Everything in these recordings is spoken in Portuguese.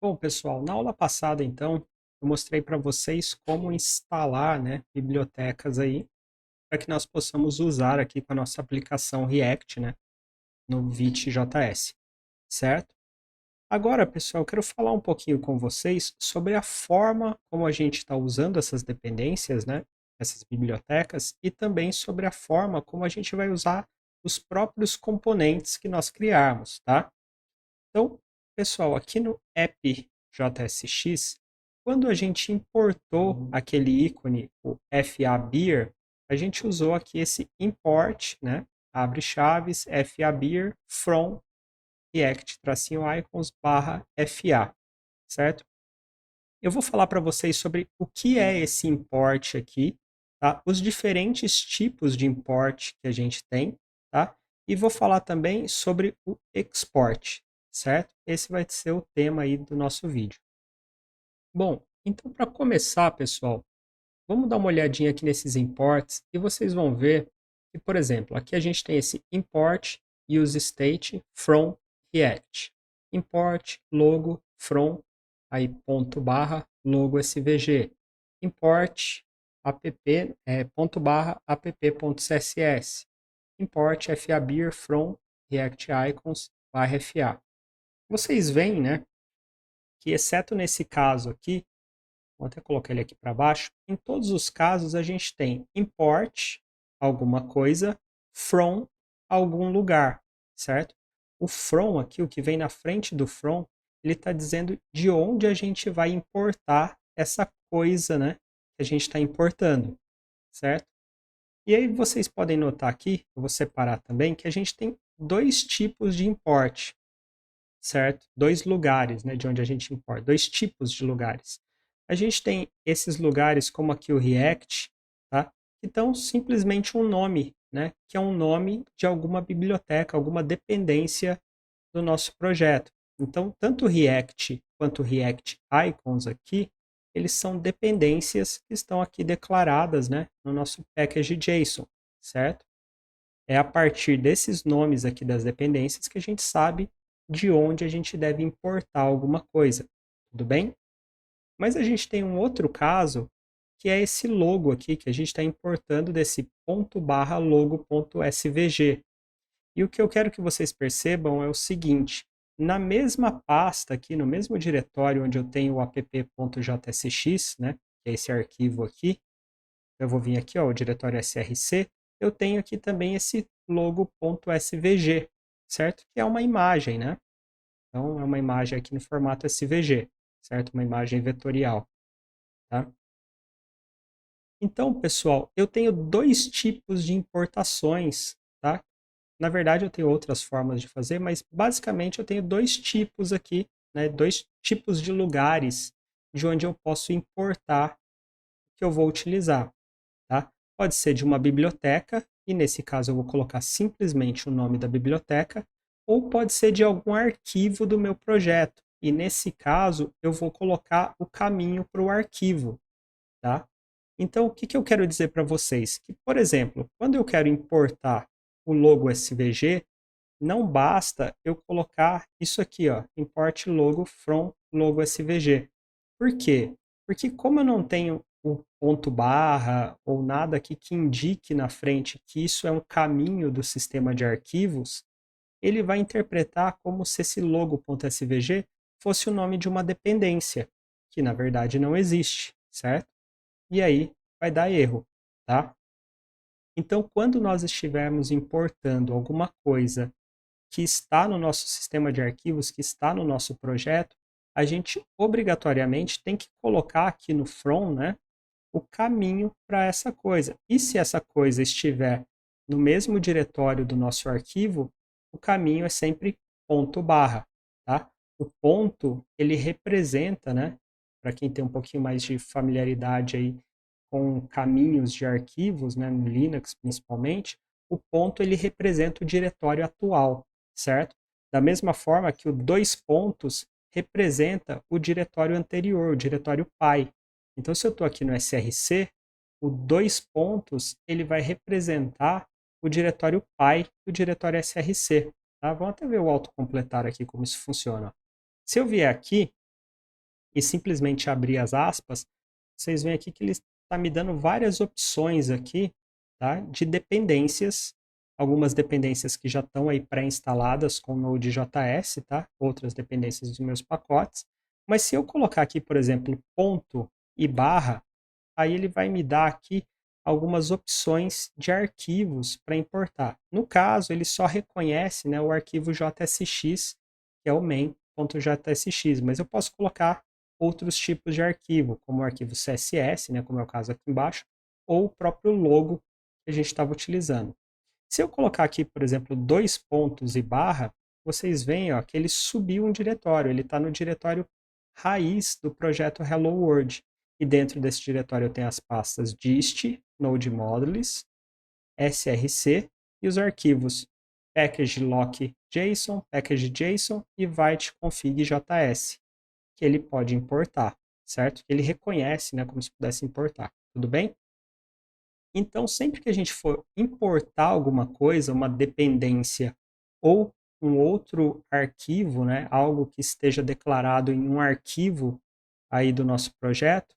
Bom, pessoal, na aula passada, então, eu mostrei para vocês como instalar, né, bibliotecas aí, para que nós possamos usar aqui com a nossa aplicação React, né, no Vite.js, certo? Agora, pessoal, eu quero falar um pouquinho com vocês sobre a forma como a gente está usando essas dependências, né, essas bibliotecas, e também sobre a forma como a gente vai usar os próprios componentes que nós criarmos, tá? Então, pessoal, aqui no app JSX, quando a gente importou aquele ícone, o FABeer, a gente usou aqui esse import, né? Abre chaves, FABeer from React-icons barra FA, certo? Eu vou falar para vocês sobre o que é esse import aqui, tá? Os diferentes tipos de import que a gente tem, tá? E vou falar também sobre o export, certo? Esse vai ser o tema aí do nosso vídeo. Bom, então para começar, pessoal, vamos dar uma olhadinha aqui nesses imports e vocês vão ver que, por exemplo, aqui a gente tem esse import useState from React. Import logo from, aí ponto barra logo SVG. Import app, ponto barra app.css. Import FABeer from React Icons barra FA. Vocês veem, né, que exceto nesse caso aqui, vou até colocar ele aqui para baixo. Em todos os casos, a gente tem import alguma coisa from algum lugar, certo? O from aqui, o que vem na frente do from, ele está dizendo de onde a gente vai importar essa coisa, né? Que a gente está importando, certo? E aí vocês podem notar aqui, eu vou separar também, que a gente tem dois tipos de import, certo? Dois lugares, né, de onde a gente importa, dois tipos de lugares. A gente tem esses lugares como aqui o React, tá? Que estão simplesmente um nome, né? Que é um nome de alguma biblioteca, alguma dependência do nosso projeto. Então, tanto o React quanto o React Icons aqui, eles são dependências que estão aqui declaradas, né, no nosso package JSON, certo? É a partir desses nomes aqui das dependências que a gente sabe de onde a gente deve importar alguma coisa. Tudo bem? Mas a gente tem um outro caso, que é esse logo aqui, que a gente está importando desse ponto barra logo.svg. E o que eu quero que vocês percebam é o seguinte, na mesma pasta aqui, no mesmo diretório onde eu tenho o app.jsx, né, que é esse arquivo aqui, eu vou vir aqui, ó, o diretório src, eu tenho aqui também esse logo.svg, certo? Que é uma imagem, né? Então, é uma imagem aqui no formato SVG, certo? Uma imagem vetorial, tá? Então, pessoal, eu tenho dois tipos de importações, tá? Na verdade, eu tenho outras formas de fazer, mas basicamente eu tenho dois tipos aqui, né? Dois tipos de lugares de onde eu posso importar que eu vou utilizar. Tá? Pode ser de uma biblioteca, e nesse caso eu vou colocar simplesmente o nome da biblioteca, ou pode ser de algum arquivo do meu projeto, e nesse caso eu vou colocar o caminho para o arquivo. Tá? Então, o que, que eu quero dizer para vocês? Que, por exemplo, quando eu quero importar o logo SVG, não basta eu colocar isso aqui, ó, import logo from logo SVG. Por quê? Porque como eu não tenho o ponto barra ou nada aqui que indique na frente que isso é um caminho do sistema de arquivos, ele vai interpretar como se esse logo.svg fosse o nome de uma dependência, que na verdade não existe, certo? E aí vai dar erro, tá? Então, quando nós estivermos importando alguma coisa que está no nosso sistema de arquivos, que está no nosso projeto, a gente obrigatoriamente tem que colocar aqui no from, né, o caminho para essa coisa. E se essa coisa estiver no mesmo diretório do nosso arquivo, o caminho é sempre ponto barra, tá? O ponto, ele representa, né, para quem tem um pouquinho mais de familiaridade aí com caminhos de arquivos, né, no Linux principalmente, o ponto ele representa o diretório atual, certo? Da mesma forma que o dois pontos representa o diretório anterior, o diretório pai. Então, se eu estou aqui no SRC, o dois pontos ele vai representar o diretório pai do diretório SRC. Tá? Vamos até ver o autocompletar aqui, como isso funciona. Se eu vier aqui, e simplesmente abrir as aspas, vocês veem aqui que ele está me dando várias opções aqui, tá, de dependências, algumas dependências que já estão aí pré-instaladas com o Node.js, tá, outras dependências dos meus pacotes, mas se eu colocar aqui, por exemplo, ponto e barra, aí ele vai me dar aqui algumas opções de arquivos para importar. No caso, ele só reconhece, né, o arquivo JSX, que é o main.jsx, mas eu posso colocar outros tipos de arquivo, como o arquivo CSS, né, como é o caso aqui embaixo, ou o próprio logo que a gente estava utilizando. Se eu colocar aqui, por exemplo, dois pontos e barra, vocês veem ó, que ele subiu um diretório, ele está no diretório raiz do projeto Hello World. E dentro desse diretório eu tenho as pastas dist, node modules, src e os arquivos package lock.json, package.json e vite.config.js, que ele pode importar, certo? Ele reconhece, né, como se pudesse importar, tudo bem? Então, sempre que a gente for importar alguma coisa, uma dependência ou um outro arquivo, né, algo que esteja declarado em um arquivo aí do nosso projeto,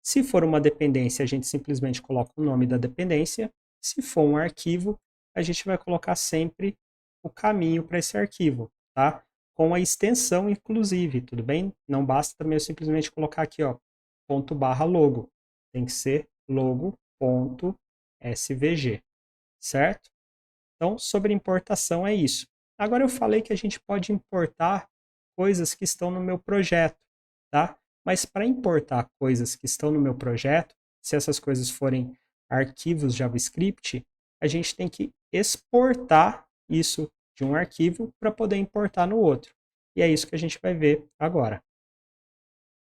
se for uma dependência, a gente simplesmente coloca o nome da dependência. Se for um arquivo, a gente vai colocar sempre o caminho para esse arquivo, tá? Com a extensão, inclusive, tudo bem? Não basta também eu simplesmente colocar aqui, ó, ponto barra logo. Tem que ser logo.svg, certo? Então, sobre importação é isso. Agora eu falei que a gente pode importar coisas que estão no meu projeto, tá? Mas para importar coisas que estão no meu projeto, se essas coisas forem arquivos JavaScript, a gente tem que exportar isso de um arquivo para poder importar no outro. E é isso que a gente vai ver agora.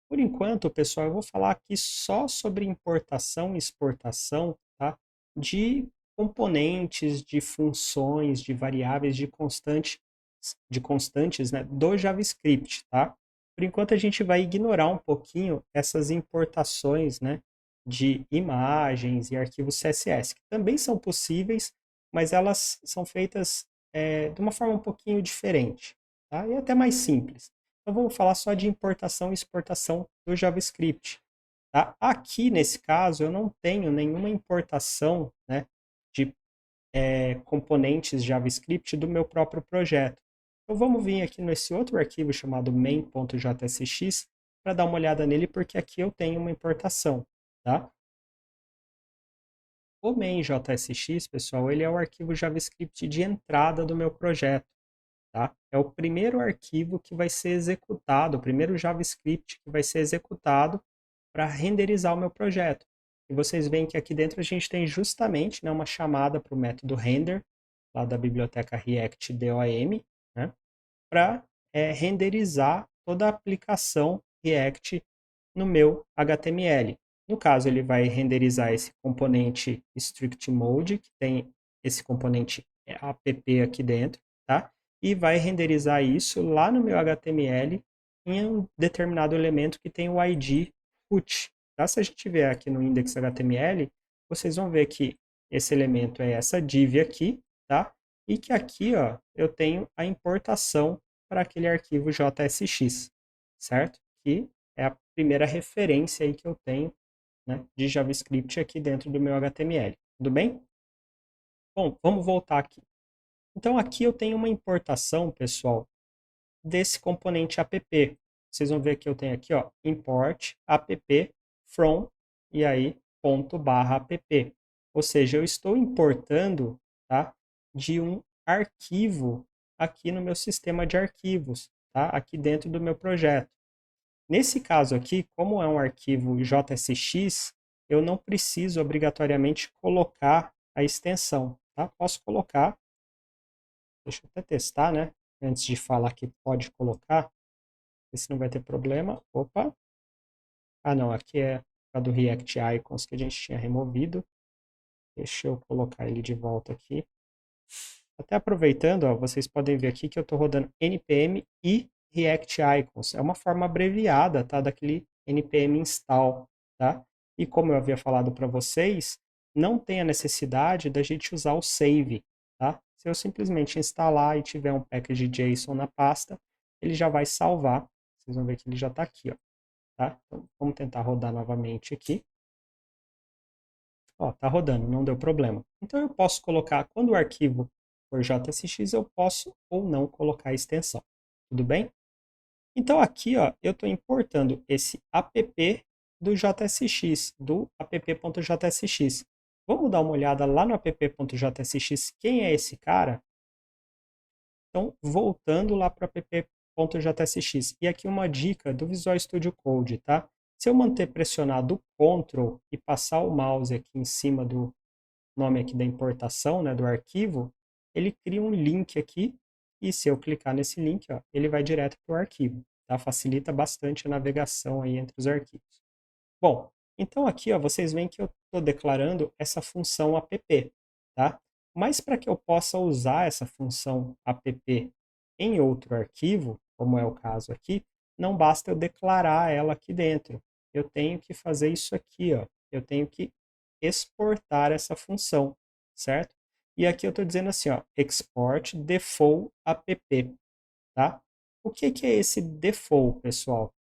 Por enquanto, pessoal, eu vou falar aqui só sobre importação e exportação, tá? De componentes, de funções, de variáveis, de constantes, né, do JavaScript, tá? Por enquanto, a gente vai ignorar um pouquinho essas importações, né, de imagens e arquivos CSS, que também são possíveis, mas elas são feitas de uma forma um pouquinho diferente, tá? E até mais simples. Então vamos falar só de importação e exportação do JavaScript. Tá? Aqui, nesse caso, eu não tenho nenhuma importação, né, de componentes JavaScript do meu próprio projeto. Então vamos vir aqui nesse outro arquivo chamado main.jsx para dar uma olhada nele, porque aqui eu tenho uma importação. Tá? O main.jsx, pessoal, ele é o arquivo JavaScript de entrada do meu projeto. Tá? É o primeiro arquivo que vai ser executado, o primeiro JavaScript que vai ser executado para renderizar o meu projeto. E vocês veem que aqui dentro a gente tem justamente, né, uma chamada para o método render, lá da biblioteca React DOM, né, para renderizar toda a aplicação React no meu HTML. No caso, ele vai renderizar esse componente strict mode, que tem esse componente app aqui dentro, tá? E vai renderizar isso lá no meu HTML em um determinado elemento que tem o ID root. Tá? Se a gente vier aqui no index.html, vocês vão ver que esse elemento é essa div aqui, tá? E que aqui, ó, eu tenho a importação para aquele arquivo JSX, certo? Que é a primeira referência aí que eu tenho, né, de JavaScript aqui dentro do meu HTML. Tudo bem? Bom, vamos voltar aqui. Então aqui eu tenho uma importação, pessoal, desse componente app. Vocês vão ver que eu tenho aqui, ó, import app from e aí ponto barra app. Ou seja, eu estou importando, tá, de um arquivo aqui no meu sistema de arquivos, tá, aqui dentro do meu projeto. Nesse caso aqui, como é um arquivo JSX, eu não preciso obrigatoriamente colocar a extensão, tá? Posso colocar, deixa eu até testar, né? Antes de falar que pode colocar, esse não vai ter problema. Opa! Ah, não, aqui é a do React Icons que a gente tinha removido. Deixa eu colocar ele de volta aqui. Até aproveitando, ó, vocês podem ver aqui que eu estou rodando npm e React Icons. É uma forma abreviada, tá, daquele npm install, tá? E como eu havia falado para vocês, não tem a necessidade da gente usar o save, tá? Se eu simplesmente instalar e tiver um package JSON na pasta, ele já vai salvar. Vocês vão ver que ele já está aqui, ó. tá? Então, vamos tentar rodar novamente aqui. Ó, tá rodando, não deu problema. Então eu posso colocar, quando o arquivo for JSX, eu posso ou não colocar a extensão. Tudo bem? Então aqui, ó, eu estou importando esse app do JSX, do app.jsx. Vamos dar uma olhada lá no app.jsx, quem é esse cara? Então, voltando lá para o app.jsx. E aqui uma dica do Visual Studio Code, tá? Se eu manter pressionado o Ctrl e passar o mouse aqui em cima do nome aqui da importação, né, do arquivo, ele cria um link aqui, e se eu clicar nesse link, ó, ele vai direto para o arquivo, tá? Facilita bastante a navegação aí entre os arquivos. Bom, então aqui, ó, vocês veem que eu estou declarando essa função app, tá? Mas para que eu possa usar essa função app em outro arquivo, como é o caso aqui, não basta eu declarar ela aqui dentro. Eu tenho que fazer isso aqui, ó. Eu tenho que exportar essa função, certo? E aqui eu estou dizendo assim, ó, export default app, tá? O que que é esse default, pessoal?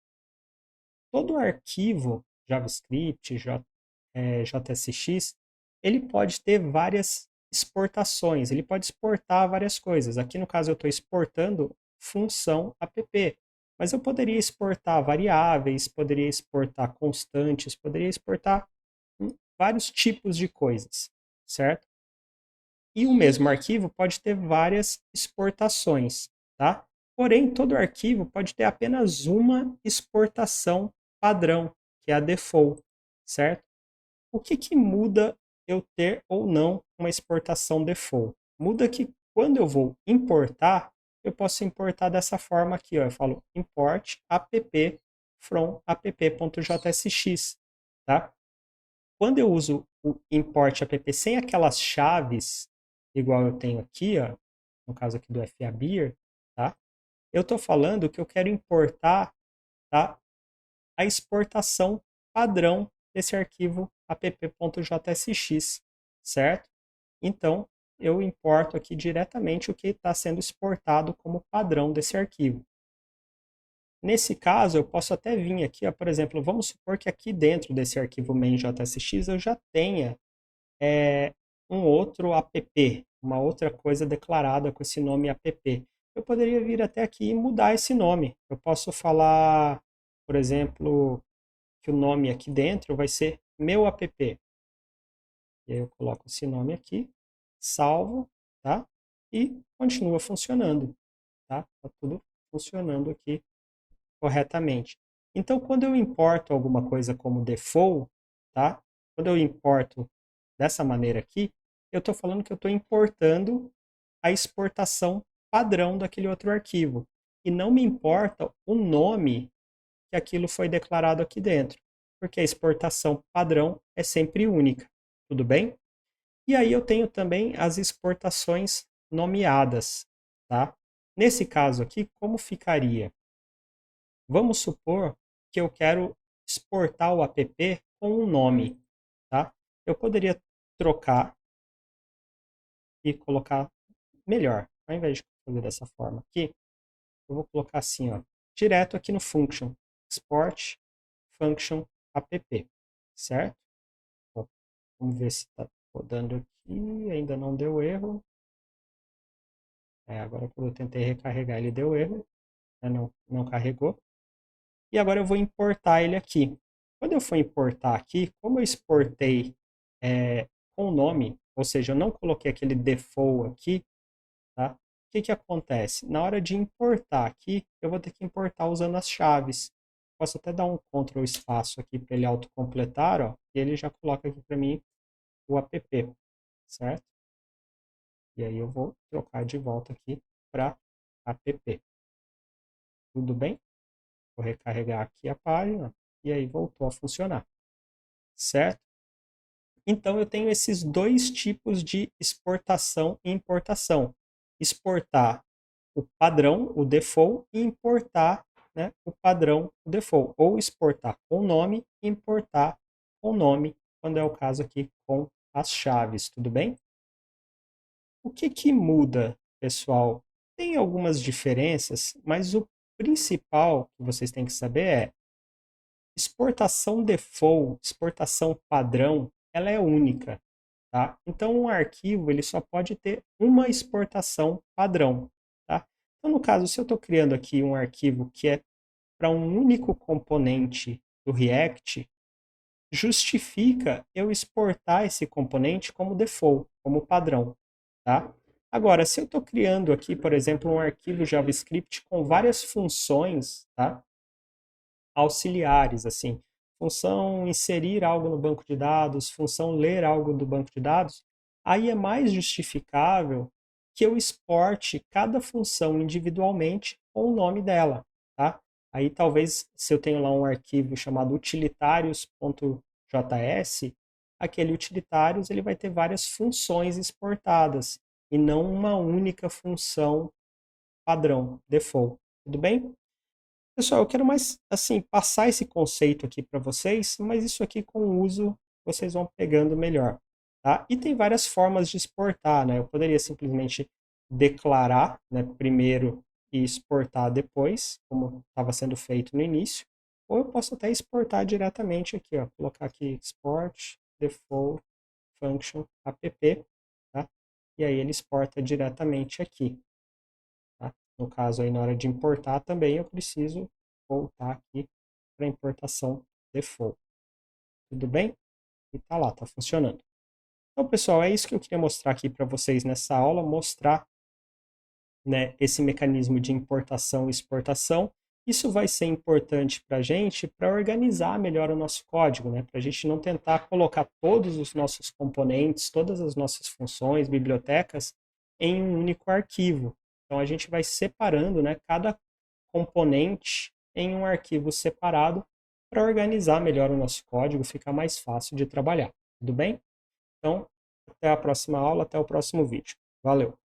Todo arquivo JavaScript, JSX, ele pode ter várias exportações, ele pode exportar várias coisas. Aqui no caso eu estou exportando função app, mas eu poderia exportar variáveis, poderia exportar constantes, poderia exportar vários tipos de coisas, certo? E o mesmo arquivo pode ter várias exportações, tá? Porém, todo arquivo pode ter apenas uma exportação padrão, que é a default, certo? O que que muda eu ter ou não uma exportação default? Muda que quando eu vou importar, eu posso importar dessa forma aqui, ó. Eu falo import app from app.jsx, tá? Quando eu uso o import app sem aquelas chaves, igual eu tenho aqui, ó, no caso aqui do FABeer, tá? Eu estou falando que eu quero importar, tá, a exportação padrão desse arquivo app.jsx, certo? Então, eu importo aqui diretamente o que está sendo exportado como padrão desse arquivo. Nesse caso, eu posso até vir aqui, ó, por exemplo, vamos supor que aqui dentro desse arquivo main.jsx eu já tenha um outro app, uma outra coisa declarada com esse nome app. Eu poderia vir até aqui e mudar esse nome. Eu posso falar, por exemplo, que o nome aqui dentro vai ser meu app. E aí eu coloco esse nome aqui, salvo, tá? E continua funcionando, tá? Tá tudo funcionando aqui corretamente. Então, quando eu importo alguma coisa como default, tá? Quando eu importo dessa maneira aqui, eu estou falando que eu estou importando a exportação padrão daquele outro arquivo. E não me importa o nome que aquilo foi declarado aqui dentro, porque a exportação padrão é sempre única. Tudo bem? E aí eu tenho também as exportações nomeadas, tá? Nesse caso aqui, como ficaria? Vamos supor que eu quero exportar o app com um nome, tá? Eu poderia trocar e colocar melhor. Ao invés de fazer dessa forma aqui, eu vou colocar assim, ó, direto aqui no function, export function app, certo? Bom, vamos ver se está rodando aqui, ainda não deu erro. Agora quando eu tentei recarregar ele deu erro, né? Não carregou. E agora eu vou importar ele aqui. Quando eu for importar aqui, como eu exportei com o nome, ou seja, eu não coloquei aquele default aqui, tá? O que que acontece? Na hora de importar aqui, eu vou ter que importar usando as chaves. Posso até dar um Ctrl espaço aqui para ele autocompletar, ó, e ele já coloca aqui para mim o app, certo? E aí eu vou trocar de volta aqui para app. Tudo bem? Vou recarregar aqui a página e aí voltou a funcionar, certo? Então eu tenho esses dois tipos de exportação e importação. Exportar o padrão, o default, e importar, né, o padrão, o default. Ou exportar com nome e importar com nome, quando é o caso aqui com as chaves, tudo bem? O que que muda, pessoal? Tem algumas diferenças, mas o principal que vocês têm que saber é exportação default, exportação padrão, ela é única, tá? Então, um arquivo ele só pode ter uma exportação padrão, tá? Então, no caso, se eu estou criando aqui um arquivo que é para um único componente do React, justifica eu exportar esse componente como default, como padrão, tá? Agora, se eu estou criando aqui, por exemplo, um arquivo JavaScript com várias funções, tá? Auxiliares, assim, função inserir algo no banco de dados, função ler algo do banco de dados, aí é mais justificável que eu exporte cada função individualmente com o nome dela, tá? Aí talvez, se eu tenho lá um arquivo chamado utilitários.js, aquele utilitários ele vai ter várias funções exportadas e não uma única função padrão, default. Tudo bem? Pessoal, eu quero mais, assim, passar esse conceito aqui para vocês, mas isso aqui com o uso vocês vão pegando melhor, tá? E tem várias formas de exportar, né? Eu poderia simplesmente declarar, né, primeiro e exportar depois, como estava sendo feito no início, ou eu posso até exportar diretamente aqui, ó, colocar aqui export default function app, tá? E aí ele exporta diretamente aqui. Tá? No caso aí, na hora de importar também, eu preciso voltar aqui para a importação default. Tudo bem? E tá lá, tá funcionando. Então, pessoal, é isso que eu queria mostrar aqui para vocês nessa aula, mostrar, né, esse mecanismo de importação e exportação. Isso vai ser importante para a gente para organizar melhor o nosso código, né? Para a gente não tentar colocar todos os nossos componentes, todas as nossas funções, bibliotecas, em um único arquivo. Então a gente vai separando, né, cada componente em um arquivo separado para organizar melhor o nosso código, ficar mais fácil de trabalhar. Tudo bem? Então, até a próxima aula, até o próximo vídeo. Valeu!